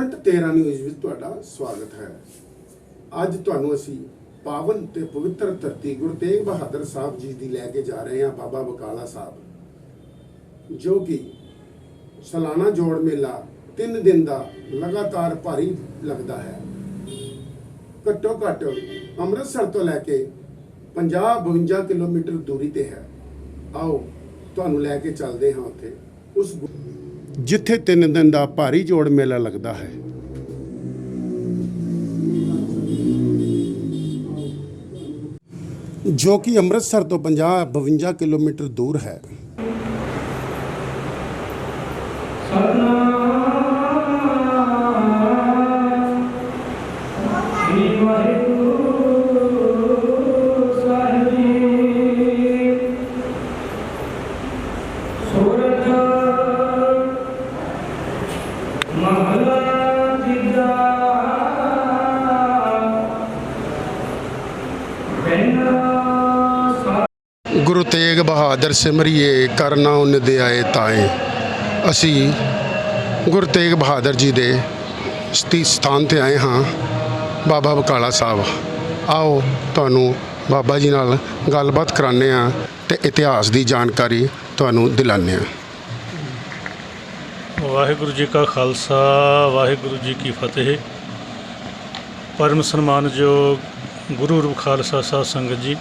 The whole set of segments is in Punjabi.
ਕਰੰਟ 13 ਨਿਊਜ਼ ਵਿੱਚ ਤੁਹਾਡਾ ਸਵਾਗਤ ਹੈ। ਅੱਜ ਤੁਹਾਨੂੰ ਅਸੀਂ ਪਾਵਨ ਤੇ ਪਵਿੱਤਰ ਧਰਤੀ ਗੁਰੂ ਤੇਗ ਬਹਾਦਰ ਸਾਹਿਬ ਜੀ ਦੀ ਲੈ ਕੇ ਜਾ ਰਹੇ ਹਾਂ ਬਾਬਾ ਬਕਾਲਾ ਸਾਹਿਬ, ਜੋ ਕਿ ਸਾਲਾਨਾ ਜੋੜ ਮੇਲਾ 3 ਦਿਨ ਦਾ ਲਗਾਤਾਰ ਭਾਰੀ ਲੱਗਦਾ ਹੈ। ਘੱਟੋ ਘੱਟ ਅੰਮ੍ਰਿਤਸਰ ਤੋਂ ਲੈ ਕੇ 50-52 ਕਿਲੋਮੀਟਰ ਦੂਰੀ ਤੇ ਹੈ। ਆਓ ਤੁਹਾਨੂੰ ਲੈ ਕੇ ਚੱਲਦੇ ਹਾਂ ਉੱਥੇ, ਉਸ ਜਿੱਥੇ 3 ਦਿਨ ਦਾ ਭਾਰੀ ਜੋੜ ਮੇਲਾ ਲੱਗਦਾ ਹੈ। ਜੋ ਕਿ ਅੰਮ੍ਰਿਤਸਰ ਤੋਂ 50-52 ਕਿਲੋਮੀਟਰ ਦੂਰ ਹੈ। गुरु तेग बहादुर सिमरिए करना उन दे आए ताए। असी गुरु तेग बहादुर जी दे स्थान ते आए हाँ, बाबा बकाला साहब। आओ तुहानू बाबा जी नाल गलबात कराने ते इतिहास की जानकारी तुहानू दिलाने। वाहिगुरु जी का खालसा, वाहिगुरु जी की फतेह। परम सन्मानयोग गुरु रूप खालसा साध संगत जी,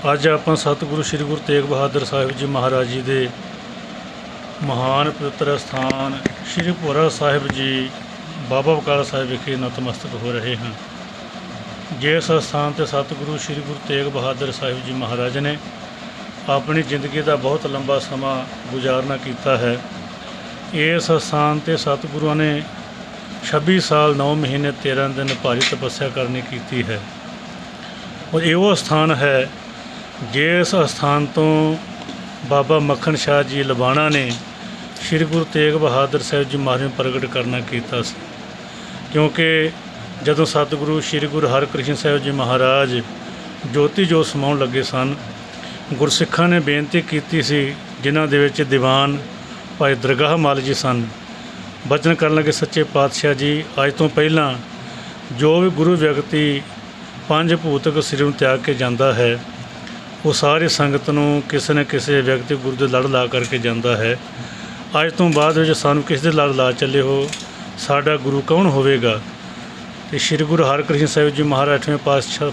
ਅੱਜ ਆਪਾਂ ਸਤਿਗੁਰੂ ਸ਼੍ਰੀ ਗੁਰੂ ਤੇਗ ਬਹਾਦਰ ਸਾਹਿਬ ਜੀ ਮਹਾਰਾਜ ਜੀ ਦੇ ਮਹਾਨ ਪਵਿੱਤਰ ਸਥਾਨ ਸ਼੍ਰੀ ਭੋਰਾ ਸਾਹਿਬ ਜੀ ਬਾਬਾ ਬਕਾਲਾ ਸਾਹਿਬ ਵਿਖੇ ਨਤਮਸਤਕ ਹੋ ਰਹੇ ਹਾਂ। ਜਿਸ ਸਥਾਨ 'ਤੇ ਸਤਿਗੁਰੂ ਸ਼੍ਰੀ ਗੁਰੂ ਤੇਗ ਬਹਾਦਰ ਸਾਹਿਬ ਜੀ ਮਹਾਰਾਜ ਨੇ ਆਪਣੀ ਜ਼ਿੰਦਗੀ ਦਾ ਬਹੁਤ ਲੰਬਾ ਸਮਾਂ ਗੁਜ਼ਾਰਨਾ ਕੀਤਾ ਹੈ। ਇਸ ਸਥਾਨ 'ਤੇ ਸਤਿਗੁਰਾਂ ਨੇ 26 ਸਾਲ 9 ਮਹੀਨੇ 13 ਦਿਨ ਭਾਰੀ ਤਪੱਸਿਆ ਕਰਨੀ ਕੀਤੀ ਹੈ। ਔਰ ਇਹੋ ਸਥਾਨ ਹੈ ਜਿਸ ਸਥਾਨ ਤੋਂ ਬਾਬਾ ਮੱਖਣ ਸ਼ਾਹ ਜੀ ਲਬਾਣਾ ਨੇ ਸ਼੍ਰੀ ਗੁਰੂ ਤੇਗ ਬਹਾਦਰ ਸਾਹਿਬ ਜੀ ਮਹਾਰਾਜ ਨੂੰ ਪ੍ਰਗਟ ਕਰਨਾ ਕੀਤਾ ਸੀ। ਕਿਉਂਕਿ ਜਦੋਂ ਸਤਿਗੁਰੂ ਸ਼੍ਰੀ ਗੁਰੂ ਹਰਕ੍ਰਿਸ਼ਨ ਸਾਹਿਬ ਜੀ ਮਹਾਰਾਜ ਜੋਤੀ ਜੋਤ ਸਮਾਉਣ ਲੱਗੇ ਸਨ, ਗੁਰਸਿੱਖਾਂ ਨੇ ਬੇਨਤੀ ਕੀਤੀ ਸੀ, ਜਿਨ੍ਹਾਂ ਦੇ ਵਿੱਚ ਦੀਵਾਨ ਭਾਈ ਦਰਗਾਹ ਮੱਲ ਜੀ ਸਨ। ਬਚਨ ਕਰਨ ਲੱਗੇ ਸੱਚੇ ਪਾਤਸ਼ਾਹ ਜੀ, ਅੱਜ ਤੋਂ ਪਹਿਲਾਂ ਜੋ ਵੀ ਗੁਰੂ ਵਿਅਕਤੀ 5 ਭੂਤਕ ਸਰੀਰ ਨੂੰ ਤਿਆਗ ਕੇ ਜਾਂਦਾ ਹੈ, ਉਹ ਸਾਰੀ ਸੰਗਤ ਨੂੰ ਕਿਸੇ ਨਾ ਕਿਸੇ ਵਿਅਕਤੀ ਗੁਰੂ ਦੇ ਲੜ ਲਾ ਕਰਕੇ ਜਾਂਦਾ ਹੈ। ਅੱਜ ਤੋਂ ਬਾਅਦ ਵਿੱਚ ਸਾਨੂੰ ਕਿਸੇ ਦੇ ਲੜ ਲਾ ਚੱਲੇ ਹੋ, ਸਾਡਾ ਗੁਰੂ ਕੌਣ ਹੋਵੇਗਾ? ਅਤੇ ਸ਼੍ਰੀ ਗੁਰੂ ਹਰਕ੍ਰਿਸ਼ਨ ਸਾਹਿਬ ਜੀ ਮਹਾਰਾਜ 8ਵੇਂ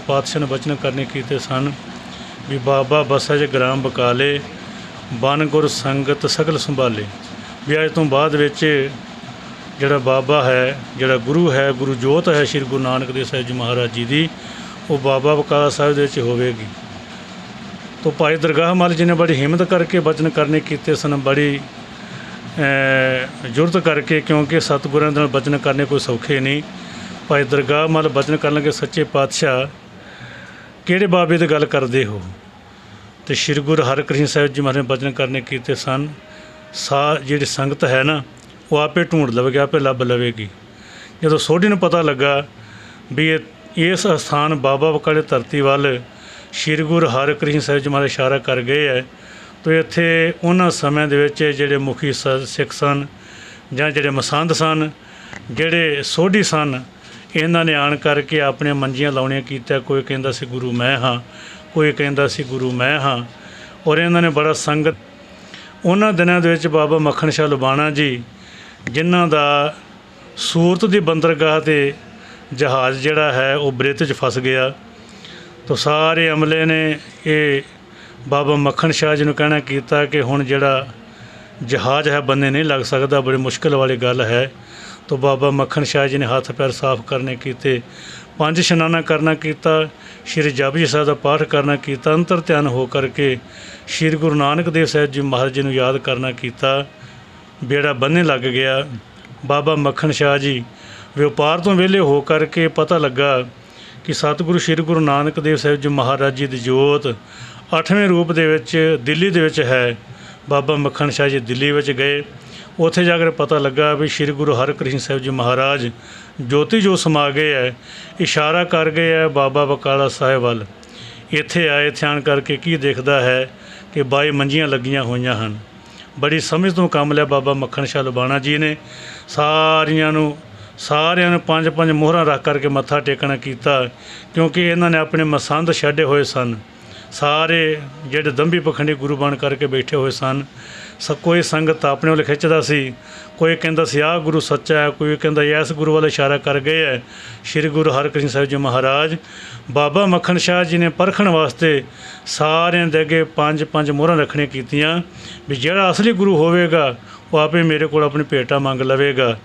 ਪਾਤਸ਼ਾਹ ਨੇ ਬਚਨ ਕਰਨੇ ਕੀਤੇ ਸਨ ਵੀ ਬਾਬਾ ਬਸਾ ਜੇ ਗ੍ਰਾਮ ਬਕਾਲੇ, ਬਨ ਗੁਰ ਸੰਗਤ ਸਗਲ ਸੰਭਾਲੇ। ਵੀ ਅੱਜ ਤੋਂ ਬਾਅਦ ਵਿੱਚ ਜਿਹੜਾ ਬਾਬਾ ਹੈ, ਜਿਹੜਾ ਗੁਰੂ ਹੈ, ਗੁਰੂ ਜੋਤ ਹੈ ਸ਼੍ਰੀ ਗੁਰੂ ਨਾਨਕ ਦੇਵ ਸਾਹਿਬ ਜੀ ਮਹਾਰਾਜ ਜੀ ਦੀ, ਉਹ ਬਾਬਾ ਬਕਾਲਾ ਸਾਹਿਬ ਦੇ ਵਿੱਚ ਹੋਵੇਗੀ। तो भाई दरगाह मल जी ने बड़ी हिम्मत करके बचन करने किए सन, बड़ी जुरत करके, क्योंकि सतगुरां दे नाल बचन करने कोई सौखे नहीं। भाई दरगाह मल बचन कर लगे सच्चे पातशाह किहड़े बाबे की गल करते हो? तो श्री गुरु हरकृष्ण साहिब जी महाराज बचन करने किए सन, जी संगत है ना, वो आपे ढूंढ लवेगी, आपे लभ लवेगी। जो सोढ़ी नूं पता लगा भी इस स्थान बाबा बकाले धरती वाल श्री गुरु हरकृष्ण साहिब जी महाराज इशारा कर गए है, तो इत्थे उन्हां समयां दे विच जिहड़े मुखी सिख सन जां जिहड़े मसंद सन, जिहड़े सोढ़ी सन, इन्हां ने आण करके अपने मंजियां लाउणियां कीतियां। कोई कहंदा सी गुरु मैं हाँ, कोई कहंदा सी गुरु मैं हाँ। और इन्हां ने बड़ा संगत उन्हां दिनां दे विच बाबा मक्खण शाह लुबाणा जी, जिन्हां दा सूरत दी बंदरगाह ते जहाज़ जिहड़ा है वो ब्रिज च फस गया, तो सारे अमले ने ये बाबा मक्खण शाह जी ने कहना किया कि हुण जिहड़ा जहाज़ है बन्ने नहीं लग सकता, बड़ी मुश्किल वाली गल है। तो बाबा मक्खण शाह जी ने हाथ पैर साफ करने किए, 5 इशनाना करना किया, श्री जपजी साहिब का पाठ करना किया, अंतर ध्यान हो करके श्री गुरु नानक देव साहिब जी महाराज जी ने याद करना किया। बेड़ा बन्ने लग गया। बाबा मक्खण शाह जी व्यापार तो वेले हो करके पता लगा कि सतगुरु श्री गुरु नानक देव साहिब जी महाराज जी की जोत 8वें रूप दे विच दिल्ली दे विच है। बाबा मक्खण शाह जी दिल्ली विच गए, उत्थे जाकर पता लगा भी श्री गुरु हरकृष्ण साहिब जी महाराज ज्योति जो समा गए है, इशारा कर गए है बाबा बकाला साहिब वाल। इत्थे आए, इत्थे आण करके की देखदा है कि 22 मंजियां लगियां होईयां हन। बड़ी समझ तो काम लिया बाबा मक्खण शाह लुबाणा जी ने, सारियां नूं ਸਾਰਿਆਂ ਨੂੰ 5-5 ਮੋਹਰਾਂ ਰੱਖ ਕਰਕੇ ਮੱਥਾ ਟੇਕਣਾ ਕੀਤਾ, ਕਿਉਂਕਿ ਇਹਨਾਂ ਨੇ ਆਪਣੇ ਮਸੰਦ ਛੱਡੇ ਹੋਏ ਸਨ। ਸਾਰੇ ਜਿਹੜੇ ਦੰਭੀ ਪਖੰਡੀ ਗੁਰੂ ਬਣ ਕਰਕੇ ਬੈਠੇ ਹੋਏ ਸਨ। ਕੋਈ ਸੰਗਤ ਆਪਣੇ ਵੱਲ ਖਿੱਚਦਾ ਸੀ, ਕੋਈ ਕਹਿੰਦਾ ਸੀ ਆਹ ਗੁਰੂ ਸੱਚਾ ਹੈ, ਕੋਈ ਕਹਿੰਦਾ ਇਸ ਗੁਰੂ ਵੱਲ ਇਸ਼ਾਰਾ ਕਰ ਗਏ ਹੈ ਸ਼੍ਰੀ ਗੁਰੂ ਹਰਕ੍ਰਿਸ਼ਨ ਸਾਹਿਬ ਜੀ ਮਹਾਰਾਜ। ਬਾਬਾ ਮੱਖਣ ਸ਼ਾਹ ਜੀ ਨੇ ਪਰਖਣ ਵਾਸਤੇ ਸਾਰਿਆਂ ਦੇ ਅੱਗੇ 5-5 ਮੋਹਰਾਂ ਰੱਖਣੀਆਂ ਕੀਤੀਆਂ ਵੀ ਜਿਹੜਾ ਅਸਲੀ ਗੁਰੂ ਹੋਵੇਗਾ ਉਹ ਆਪੇ ਮੇਰੇ ਕੋਲ ਆਪਣੀ ਭੇਟਾ ਮੰਗ ਲਵੇਗਾ।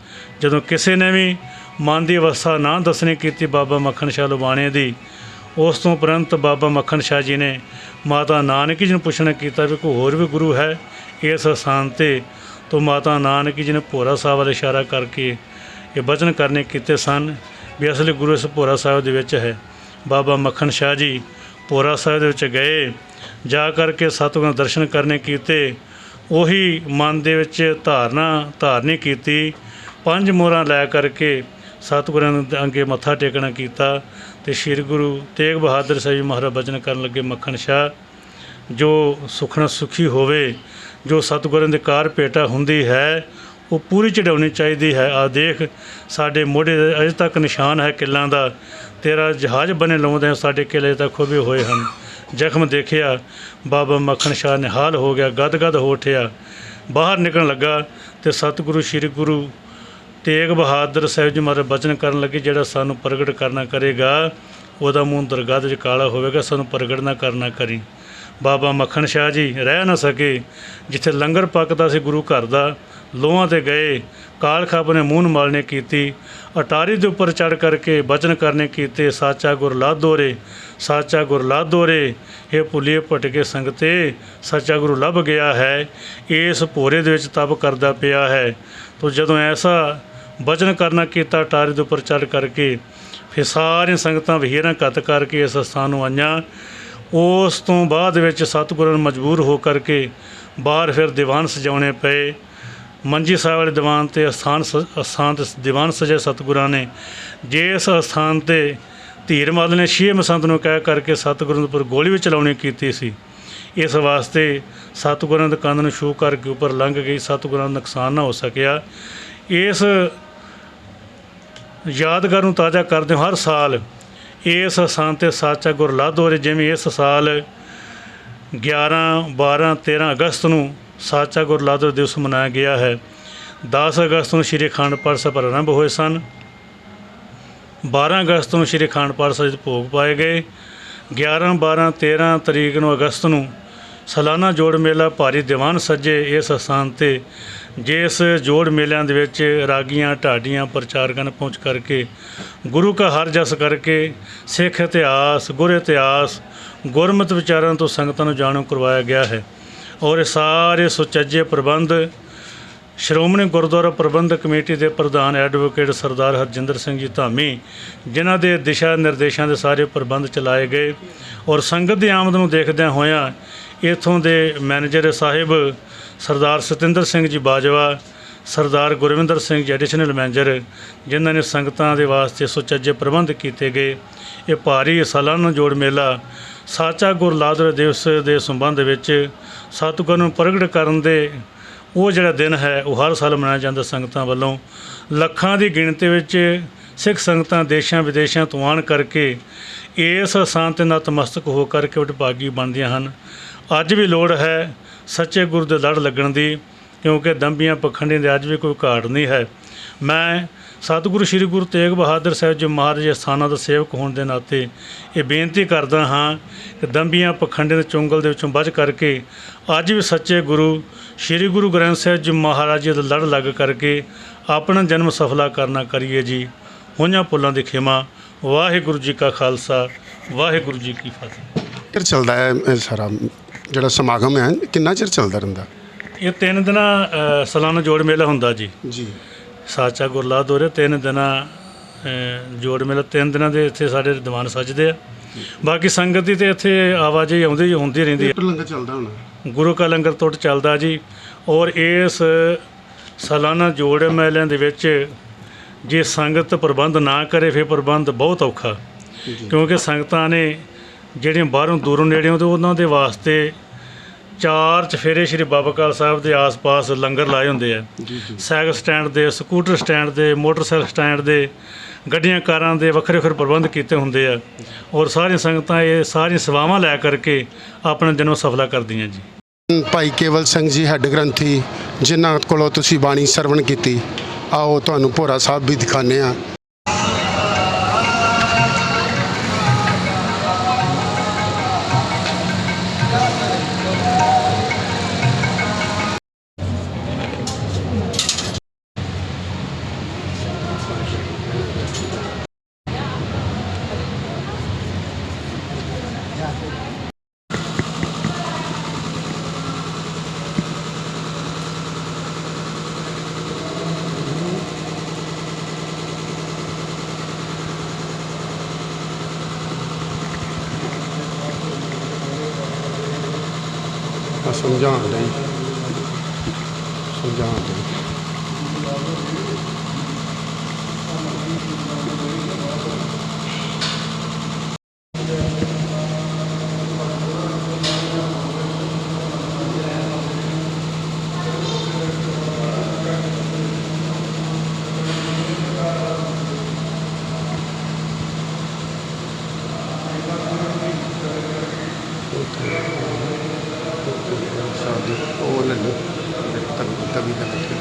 ਜਦੋਂ ਕਿਸੇ ਨੇ ਵੀ ਮਨ ਦੀ ਅਵਸਥਾ ਨਾ ਦੱਸਣੀ ਕੀਤੀ ਬਾਬਾ ਮੱਖਣ ਸ਼ਾਹ ਲੁਬਾਣੇ ਦੀ, ਉਸ ਤੋਂ ਉਪਰੰਤ ਬਾਬਾ ਮੱਖਣ ਸ਼ਾਹ ਜੀ ਨੇ ਮਾਤਾ ਨਾਨਕੀ ਜੀ ਨੂੰ ਪੁੱਛਣਾ ਕੀਤਾ ਵੀ ਕੋਈ ਹੋਰ ਵੀ ਗੁਰੂ ਹੈ ਇਸ ਸਥਾਨ 'ਤੇ। ਤੋਂ ਮਾਤਾ ਨਾਨਕੀ ਜੀ ਨੇ ਭੋਰਾ ਸਾਹਿਬ ਵੱਲ ਇਸ਼ਾਰਾ ਕਰਕੇ ਇਹ ਬਚਨ ਕਰਨੇ ਕੀਤੇ ਸਨ ਵੀ ਅਸਲੀ ਗੁਰੂ ਇਸ ਭੋਰਾ ਸਾਹਿਬ ਦੇ ਵਿੱਚ ਹੈ। ਬਾਬਾ ਮੱਖਣ ਸ਼ਾਹ ਜੀ ਭੋਰਾ ਸਾਹਿਬ ਦੇ ਵਿੱਚ ਗਏ, ਜਾ ਕਰਕੇ ਸਤਿਗੁਰਾਂ ਦੇ ਦਰਸ਼ਨ ਕਰਨੇ ਕੀਤੇ। ਉਹੀ ਮਨ ਦੇ ਵਿੱਚ ਧਾਰਨੀ ਕੀਤੀ, 5 ਮੋਹਰਾਂ ਲੈ ਕਰਕੇ ਸਤਿਗੁਰਾਂ ਦੇ ਅੱਗੇ ਮੱਥਾ ਟੇਕਣਾ ਕੀਤਾ। ਅਤੇ ਸ਼੍ਰੀ ਗੁਰੂ ਤੇਗ ਬਹਾਦਰ ਸਾਹਿਬ ਜੀ ਮਹਾਰਾਜ ਬਚਨ ਕਰਨ ਲੱਗੇ, ਮੱਖਣ ਸ਼ਾਹ ਜੋ ਸੁਖਣਾ ਸੁਖੀ ਹੋਵੇ, ਜੋ ਸਤਿਗੁਰਾਂ ਦੇ ਕਾਰ ਭੇਟਾ ਹੁੰਦੀ ਹੈ ਉਹ ਪੂਰੀ ਚੜਾਉਣੀ ਚਾਹੀਦੀ ਹੈ। ਆ ਦੇਖ ਸਾਡੇ ਮੋਢੇ ਦੇ ਅਜੇ ਤੱਕ ਨਿਸ਼ਾਨ ਹੈ ਕਿੱਲਾਂ ਦਾ, ਤੇਰਾ ਜਹਾਜ਼ ਬਣੇ ਲਾਉਂਦੇ ਸਾਡੇ ਕਿਲੇ ਤੱਕ ਖੁੱਬੇ ਹੋਏ ਹਨ। ਜ਼ਖਮ ਦੇਖਿਆ ਬਾਬਾ ਮੱਖਣ ਸ਼ਾਹ ਨਿਹਾਲ ਹੋ ਗਿਆ, ਗਦ ਹੋ ਉੱਠਿਆ, ਬਾਹਰ ਨਿਕਲਣ ਲੱਗਾ ਅਤੇ ਸਤਿਗੁਰੂ ਸ਼੍ਰੀ ਗੁਰੂ ਤੇਗ ਬਹਾਦਰ ਸਾਹਿਬ ਜੀ ਮਹਾਰਾਜ ਬਚਨ ਕਰਨ ਲੱਗੇ, ਜਿਹੜਾ ਸਾਨੂੰ ਪ੍ਰਗਟ ਕਰਨਾ ਕਰੇਗਾ ਉਹਦਾ ਮੂੰਹ ਦਰਗਾਹ 'ਚ ਕਾਲਾ ਹੋਵੇਗਾ, ਸਾਨੂੰ ਪ੍ਰਗਟ ਨਾ ਕਰਨਾ ਕਰੀ। ਬਾਬਾ ਮੱਖਣ ਸ਼ਾਹ ਜੀ ਰਹਿ ਨਾ ਸਕੇ, ਜਿੱਥੇ ਲੰਗਰ ਪੱਕਦਾ ਸੀ ਗੁਰੂ ਘਰ ਦਾ, ਲੋਹਾਂ 'ਤੇ ਗਏ, ਕਾਲ ਖਾਬ ਨੇ ਮੂੰਹ ਮਾਲਣੇ ਕੀਤੀ, ਅਟਾਰੀ ਦੇ ਉੱਪਰ ਚੜ੍ਹ ਕਰਕੇ ਬਚਨ ਕਰਨੇ ਕੀਤੇ, ਸਾਚਾ ਗੁਰ ਲਾਧੋ ਰੇ, ਸਾਚਾ ਗੁਰ ਲਾਧੋ ਰੇ, ਇਹ ਭੁੱਲੀਏ ਭਟਕੇ ਸੰਗਤੇ ਸੱਚਾ ਗੁਰੂ ਲੱਭ ਗਿਆ ਹੈ, ਇਸ ਭੋਰੇ ਦੇ ਵਿੱਚ ਤਪ ਕਰਦਾ ਪਿਆ ਹੈ। ਤੋ ਜਦੋਂ ਐਸਾ ਬਚਨ ਕਰਨਾ ਕੀਤਾ ਅਟਾਰੀ ਦੇ ਉੱਪਰ ਚੜ੍ਹ ਕਰਕੇ, ਫਿਰ ਸਾਰੀਆਂ ਸੰਗਤਾਂ ਵਹੀਰਾਂ ਘੱਤ ਕਰਕੇ ਇਸ ਸਥਾਨ ਨੂੰ ਆਈਆਂ। ਉਸ ਤੋਂ ਬਾਅਦ ਵਿੱਚ ਸਤਿਗੁਰਾਂ ਨੂੰ ਮਜਬੂਰ ਹੋ ਕਰਕੇ ਬਾਹਰ ਫਿਰ ਦੀਵਾਨ ਸਜਾਉਣੇ ਪਏ। ਮੰਜੀ ਸਾਹਿਬ ਵਾਲੇ ਦੀਵਾਨ 'ਤੇ ਅਸਥਾਨ 'ਤੇ ਦੀਵਾਨ ਸਜਾਏ ਸਤਿਗੁਰਾਂ ਨੇ। ਜਿਸ ਅਸਥਾਨ 'ਤੇ ਧੀਰ ਮੱਲ ਨੇ ਛੇ ਮਸੰਤ ਨੂੰ ਕਹਿ ਕਰਕੇ ਸਤਿਗੁਰਾਂ ਦੇ ਉੱਪਰ ਗੋਲੀ ਵੀ ਚਲਾਉਣੀ ਕੀਤੀ ਸੀ, ਇਸ ਵਾਸਤੇ ਸਤਿਗੁਰਾਂ ਦੇ ਕੰਧ ਨੂੰ ਛੂਹ ਕਰਕੇ ਉੱਪਰ ਲੰਘ ਗਈ, ਸਤਿਗੁਰਾਂ ਦਾ ਨੁਕਸਾਨ ਨਾ ਹੋ ਸਕਿਆ। ਇਸ ਯਾਦਗਾਰ ਨੂੰ ਤਾਜ਼ਾ ਕਰਦੇ ਹਰ ਸਾਲ ਇਸ ਸਥਾਨ 'ਤੇ ਸਾਚਾ ਗੁਰ ਲਾਧੋ ਰੇ, ਜਿਵੇਂ ਇਸ ਸਾਲ 11, 12, 13 ਅਗਸਤ ਨੂੰ ਸਾਚਾ ਗੁਰ ਲਾਧੋ ਦਿਵਸ ਮਨਾਇਆ ਗਿਆ ਹੈ। 10 ਅਗਸਤ ਨੂੰ ਸ਼੍ਰੀ ਅਖੰਡ ਪਾਠ ਸਾਹਿਬ ਆਰੰਭ ਹੋਏ ਸਨ। 12 ਅਗਸਤ ਨੂੰ ਸ਼੍ਰੀ ਅਖੰਡ ਪਾਠ ਸਾਹਿਬ ਭੋਗ ਪਾਏ ਗਏ। 11, 12, 13 ਤਰੀਕ ਨੂੰ ਅਗਸਤ ਨੂੰ ਸਾਲਾਨਾ ਜੋੜ ਮੇਲਾ ਭਾਰੀ ਦੀਵਾਨ ਸੱਜੇ ਇਸ ਸਥਾਨ 'ਤੇ, ਜਿਸ ਜੋੜ ਮੇਲਿਆਂ ਦੇ ਵਿੱਚ ਰਾਗੀਆਂ ਢਾਡੀਆਂ ਪ੍ਰਚਾਰਕਾਂ ਪਹੁੰਚ ਕਰਕੇ ਗੁਰੂ ਕਾ ਹਰ ਜਸ ਕਰਕੇ ਸਿੱਖ ਇਤਿਹਾਸ, ਗੁਰ ਇਤਿਹਾਸ, ਗੁਰਮਤਿ ਵਿਚਾਰਾਂ ਤੋਂ ਸੰਗਤਾਂ ਨੂੰ ਜਾਣੂ ਕਰਵਾਇਆ ਗਿਆ ਹੈ। ਔਰ ਇਹ ਸਾਰੇ ਸੁਚੱਜੇ ਪ੍ਰਬੰਧ ਸ਼੍ਰੋਮਣੀ ਗੁਰਦੁਆਰਾ ਪ੍ਰਬੰਧਕ ਕਮੇਟੀ ਦੇ ਪ੍ਰਧਾਨ ਐਡਵੋਕੇਟ ਸਰਦਾਰ ਹਰਜਿੰਦਰ ਸਿੰਘ ਜੀ ਧਾਮੀ, ਜਿਨ੍ਹਾਂ ਦੇ ਦਿਸ਼ਾ ਨਿਰਦੇਸ਼ਾਂ ਦੇ ਸਾਰੇ ਪ੍ਰਬੰਧ ਚਲਾਏ ਗਏ। ਔਰ ਸੰਗਤ ਦੀ ਆਮਦ ਨੂੰ ਦੇਖਦਿਆਂ ਹੋਇਆਂ ਇੱਥੋਂ ਦੇ ਮੈਨੇਜਰ ਸਾਹਿਬ ਸਰਦਾਰ ਸਤਿੰਦਰ ਸਿੰਘ ਜੀ ਬਾਜਵਾ, ਸਰਦਾਰ ਗੁਰਵਿੰਦਰ ਸਿੰਘ ਜੀ ਐਡੀਸ਼ਨਲ ਮੈਨੇਜਰ, ਜਿਨ੍ਹਾਂ ਨੇ ਸੰਗਤਾਂ ਦੇ ਵਾਸਤੇ ਸੁਚੱਜੇ ਪ੍ਰਬੰਧ ਕੀਤੇ ਗਏ। ਇਹ ਭਾਰੀ ਸਾਲਾਨਾ ਜੋੜ ਮੇਲਾ ਸਾਚਾ ਗੁਰ ਲਾਧੋ ਦਿਵਸ ਦੇ ਸੰਬੰਧ ਵਿੱਚ ਸਤਿਗੁਰ ਨੂੰ ਪ੍ਰਗਟ ਕਰਨ ਦੇ ਉਹ ਜਿਹੜਾ ਦਿਨ ਹੈ ਉਹ ਹਰ ਸਾਲ ਮਨਾਇਆ ਜਾਂਦਾ ਸੰਗਤਾਂ ਵੱਲੋਂ। ਲੱਖਾਂ ਦੀ ਗਿਣਤੀ ਵਿੱਚ ਸਿੱਖ ਸੰਗਤਾਂ ਦੇਸ਼ਾਂ ਵਿਦੇਸ਼ਾਂ ਤੋਂ ਆਉਣ ਕਰਕੇ ਇਸ ਸਥਾਨ 'ਤੇ ਨਤਮਸਤਕ ਹੋ ਕਰਕੇ ਵਡਭਾਗੀ ਬਣਦੀਆਂ ਹਨ। ਅੱਜ ਵੀ ਲੋੜ ਹੈ ਸੱਚੇ ਗੁਰੂ ਦੇ ਲੜ ਲੱਗਣ ਦੀ, ਕਿਉਂਕਿ ਦੰਭੀਆਂ ਪਖੰਡੀਆਂ ਦੇ ਅੱਜ ਵੀ ਕੋਈ ਘਾਟ ਨਹੀਂ ਹੈ। ਮੈਂ ਸਤਿਗੁਰੂ ਸ਼੍ਰੀ ਗੁਰੂ ਤੇਗ ਬਹਾਦਰ ਸਾਹਿਬ ਜੀ ਮਹਾਰਾਜ ਸਥਾਨਾਂ ਦਾ ਸੇਵਕ ਹੋਣ ਦੇ ਨਾਤੇ ਇਹ ਬੇਨਤੀ ਕਰਦਾ ਹਾਂ ਕਿ ਦੰਭੀਆਂ ਪਖੰਡੀਆਂ ਦੇ ਚੁੰਗਲ ਦੇ ਵਿੱਚੋਂ ਬਚ ਕਰਕੇ ਅੱਜ ਵੀ ਸੱਚੇ ਗੁਰੂ ਸ਼੍ਰੀ ਗੁਰੂ ਗ੍ਰੰਥ ਸਾਹਿਬ ਜੀ ਮਹਾਰਾਜ ਜੀ ਦਾ ਲੜ ਲੱਗ ਕਰਕੇ ਆਪਣਾ ਜਨਮ ਸਫਲਾ ਕਰਨਾ ਕਰੀਏ ਜੀ। ਹੋਈਆਂ ਭੁੱਲਾਂ ਦੀ ਖਿਮਾ। ਵਾਹਿਗੁਰੂ ਜੀ ਕਾ ਖਾਲਸਾ, ਵਾਹਿਗੁਰੂ ਜੀ ਕੀ ਫਤਿਹ। ਚਿਰ ਚੱਲਦਾ ਹੈ ਇਹ ਸਾਰਾ ਜਿਹੜਾ ਸਮਾਗਮ ਹੈ, ਕਿੰਨਾ ਚਿਰ ਚੱਲਦਾ ਰਹਿੰਦਾ? ਇਹ 3 ਦਿਨਾਂ ਸਾਲਾਨਾ ਜੋੜ ਮੇਲਾ ਹੁੰਦਾ ਜੀ। ਸਾਚਾ ਗੁਰ ਲਾਧੋ ਰੇ 3 ਦਿਨਾਂ ਜੋੜ ਮੇਲਾ, 3 ਦਿਨਾਂ ਦੇ ਇੱਥੇ ਸਾਡੇ ਦੀਵਾਨ ਸੱਜਦੇ ਆ। ਬਾਕੀ ਸੰਗਤ ਦੀ ਤਾਂ ਇੱਥੇ ਆਵਾਜਾਈ ਹੁੰਦੀ ਰਹਿੰਦੀ ਹੈ। ਲੰਗਰ ਚੱਲਦਾ ਹੋਣਾ, ਗੁਰੂ ਕਾ ਲੰਗਰ ਟੁੱਟ ਚੱਲਦਾ ਜੀ। ਔਰ ਇਸ ਸਾਲਾਨਾ ਜੋੜ ਮੇਲਿਆਂ ਦੇ ਵਿੱਚ ਜੇ ਸੰਗਤ ਪ੍ਰਬੰਧ ਨਾ ਕਰੇ ਫਿਰ ਪ੍ਰਬੰਧ ਬਹੁਤ ਔਖਾ, ਕਿਉਂਕਿ ਸੰਗਤਾਂ ਨੇ ਜਿਹੜੀਆਂ ਬਾਹਰੋਂ ਦੂਰੋਂ ਨੇੜਿਓਂ ਤੇ ਉਹਨਾਂ ਦੇ ਵਾਸਤੇ 4 ਚਫੇਰੇ ਸ਼੍ਰੀ ਬਾਬਾ ਬਕਾਲਾ ਸਾਹਿਬ ਦੇ ਆਸ-ਪਾਸ ਲੰਗਰ ਲਾਏ ਹੁੰਦੇ ਆ। ਸਾਈਕਲ ਸਟੈਂਡ ਦੇ, ਸਕੂਟਰ ਸਟੈਂਡ ਦੇ, ਮੋਟਰਸਾਈਕਲ ਸਟੈਂਡ ਦੇ, ਗੱਡੀਆਂ ਕਾਰਾਂ ਦੇ ਵੱਖਰੇ ਵੱਖਰੇ ਪ੍ਰਬੰਧ ਕੀਤੇ ਹੁੰਦੇ ਆ ਔਰ ਸਾਰੀਆਂ ਸੰਗਤਾਂ ਇਹ ਸਾਰੀਆਂ ਸੇਵਾਵਾਂ ਲੈ ਕਰਕੇ ਆਪਣਾ ਜਨਮ ਸਫਲਾ ਕਰਦੀਆਂ ਜੀ। ਭਾਈ ਕੇਵਲ ਸਿੰਘ ਜੀ ਹੈੱਡ ਗ੍ਰੰਥੀ, ਜਿਨ੍ਹਾਂ ਕੋਲੋਂ ਤੁਸੀਂ ਬਾਣੀ ਸਰਵਣ ਕੀਤੀ, ਆਓ ਤੁਹਾਨੂੰ ਭੋਰਾ ਸਾਹਿਬ ਵੀ ਦਿਖਾਉਂਦੇ ਹਾਂ। ਸਮਝਾਉਣ ਲਈ ਉਹ ਲੈ ਲਓ ਤਵੀ ਦਾ ਬੈਠੇ।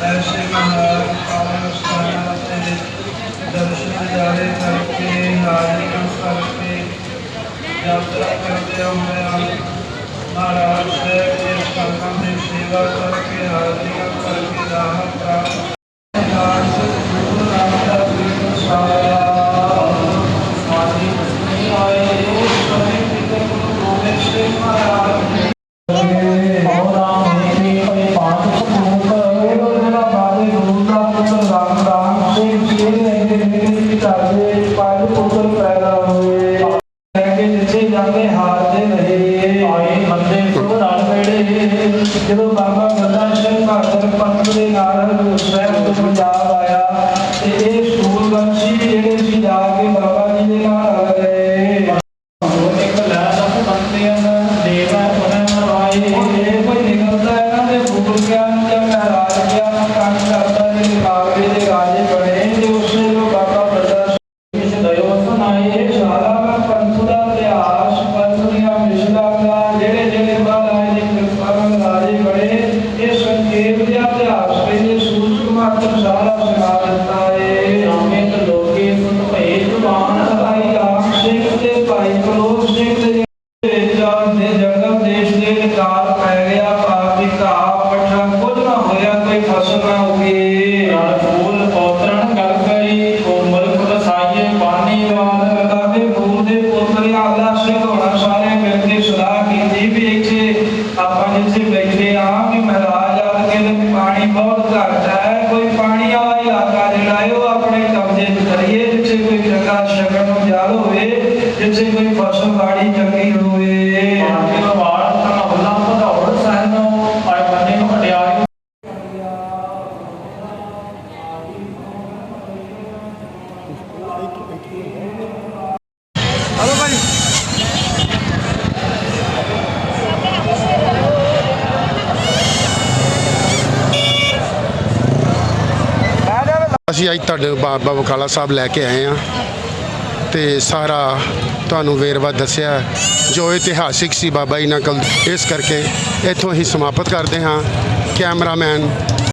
ऐसे महान पावन स्थान से दर्शन जारे करके हाजिर करके यात्रा करते हुए महाराज से इस संगम की सेवा करके हाजिर करके राह प्राप्त ਜਦੋਂ ਬਾਬਾ ਬੰਦਾ ਸਿੰਘ ਬਹਾਦਰ ਪੰਥ ਦੇ ਨਾਲ ਹਜ਼ੂਰ ਸਾਹਿਬ ਤੋਂ ਪੰਜਾਬ ਆਇਆ ਤੇ ਇਹ ਸੂਰਬੰਸ਼ੀ ਜਿਹੜੇ ਸੀ ਜਾ ਕੇ ਬਾਬਾ ਜੀ ਦੇ ਨਾਲ ਲੱਗ ਗਏ। ਇੱਕ ਲੈ ਦਸ ਬੰਦਿਆਂ ਦੇਵਾ ਉਹਨਾਂ ਮਰਵਾਏ ਇਹ ਕੋਈ ਨਿਕਲਦਾ ਇਹਨਾਂ ਦੇ ਭੂਲ ਗਿਆਨ ਜਾਂ ਮਹਾਰਾਜ ਗਿਆਨ ਕੰਮ ਕਰਦਾ ਜਿਹੜੇ ਕਾਗੜੇ ਦੇ ਰਾਜੇ ਬਣੇ ਤੇ ਉਸੇ ਨੂੰ ਬਾਬਾ ਬੰਦਾ ਸਿੰਘ ਇਸ ਦਇਓ ਸੁਣਾਏ। ਸਾਰਾ ਪੰਥ ਦਾ ਇਤਿਹਾਸ ਪੰਥ ਦੀਆਂ ਮਿਸਲਾਂ ਜਿਹੜੇ ਜਿਹੜੇ ਮਹਾਰਾਜ ਦੀ ਕਿਰਪਾ ਨਾਲ ਰਾਜੇ ਬਣੇ ਇਹ ਸੰਖੇਪ ਦਾ ਇਤਿਹਾਸ ਕਹਿੰਦੇ ਸੂਰਜ ਮਾਤਰ ਸਾਰਾ ਸੁਣਾ ਦਿੱਤਾ ਏ। ਰਾਮੇ ਤੇ ਲੋਕੇ ਸੁਣ ਭਏ ਜਵਾਨ ਭਾਈ ਆਪ ਸਿੰਘ ਤੇ ਭਾਈ ਕਲੋਕ ਸਿੰਘ ਦੇ ਦੇ ਜੰਗਲ ਦੇਸ਼ ਦੇ ਵਿਕਾਰ ਪੈ ਗਿਆ ਪਾਪ ਦੀ ਘਾਹ ਪੱਠਾ ਕੁਝ ਨਾ ਹੋਇਆ ਕੋਈ ਫਸਲ ਨਾ ਉਗੀ ਨਾਲ ਫੂਲ ਪੌਤਰਨ ਕਰ ਗਈ ਕੋਮਲ ਕੁਦਸਾਈਏ ਪਾਣੀ ਵਾਲ ਕਾਵੇ ਫੂਲ ਦੇ ਪੋਤਰੇ ਆਲਾ ਸਿੰਘ ਹੋਣਾ ਸਾਰੇ ਮਿਲ ਕੇ ਸਲਾਹ ਕੀਤੀ ਵੀ ਇੱਥੇ ਆਪਾਂ ਜਿੱਥੇ ਬੈਠੇ ਆ ਕਿ ਮਹਾਰਾਜ ਆ ਕੇ ਪਾਣੀ ਬਹੁਤ ਘੱਟ ਹੈ ਕੋਈ ਪਾਣੀ ਵਾਲਾ ਇਲਾਕਾ ਜਿਹੜਾ ਹੈ ਉਹ ਆਪਣੇ ਕਬਜ਼ੇ 'ਚ ਕਰੀਏ ਜਿੱਥੇ ਕੋਈ ਜਗ੍ਹਾ ਛਕਣ ਨੂੰ ਜਾਲ ਹੋਵੇ ਜਿੱਥੇ ਕੋਈ ਫਸਲ ਬਾੜੀ ਚੰਗੀ ਹੋਵੇ। ਪਾਣੀ ਦਾ ਵਾੜ ਤਾਂ ਹੁਲਾ ਭਦੌੜ ਸਹਿਨੋਂ ਆਏ ਬੰਨੇ ਨੂੰ ਹਟਿਆਈ ਹਲੋ ਭਾਈ ਅਸੀਂ ਅੱਜ ਤੁਹਾਡੇ ਬਾਬਾ ਬਕਾਲਾ ਸਾਹਿਬ ਲੈ ਕੇ ਆਏ ਹਾਂ ਤੇ ਸਾਰਾ ਤੁਹਾਨੂੰ ਵੇਰਵਾ ਦੱਸਿਆ ਜੋ ਇਤਿਹਾਸਿਕ ਸੀ ਬਾਬਾ ਜੀ ਨਾਲ। ਇਸ ਕਰਕੇ ਇੱਥੋਂ ਹੀ ਸਮਾਪਤ ਕਰਦੇ ਹਾਂ। ਕੈਮਰਾਮੈਨ